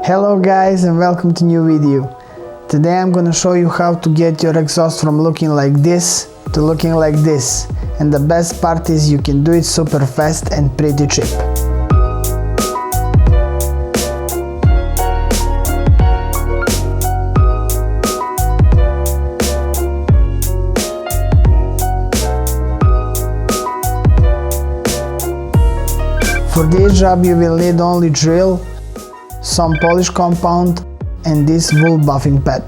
Hello guys and welcome to new video. Today I'm gonna show you how to get your exhaust from looking like this to looking like this, and the best part is you can do it super fast and pretty cheap. For this job you will need only drill, some polish compound and this wool buffing pad.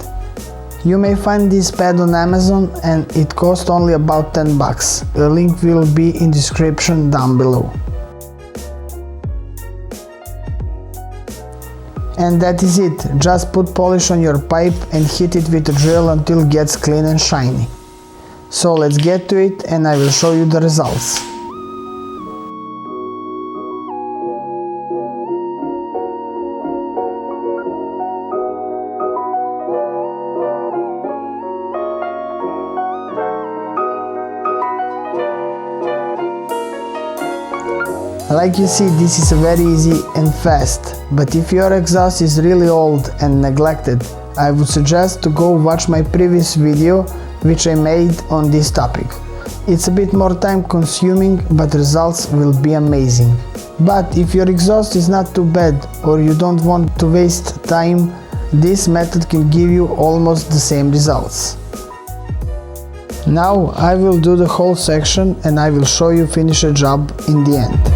You may find this pad on Amazon and it costs only about 10 bucks. The link will be in description down below. And that is it, just put polish on your pipe and hit it with a drill until it gets clean and shiny. So let's get to it and I will show you the results. Like you see, this is very easy and fast, but if your exhaust is really old and neglected, I would suggest to go watch my previous video which I made on this topic. It's a bit more time consuming, but results will be amazing. But if your exhaust is not too bad or you don't want to waste time, this method can give you almost the same results. Now I will do the whole section and I will show you finish a job in the end.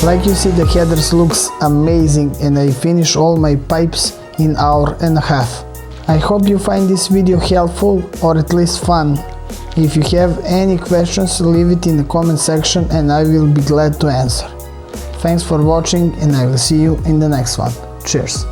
Like you see, the headers looks amazing and I finish all my pipes in hour and a half. I hope you find this video helpful or at least fun. If you have any questions, leave it in the comment section and I will be glad to answer. Thanks for watching and I will see you in the next one. Cheers!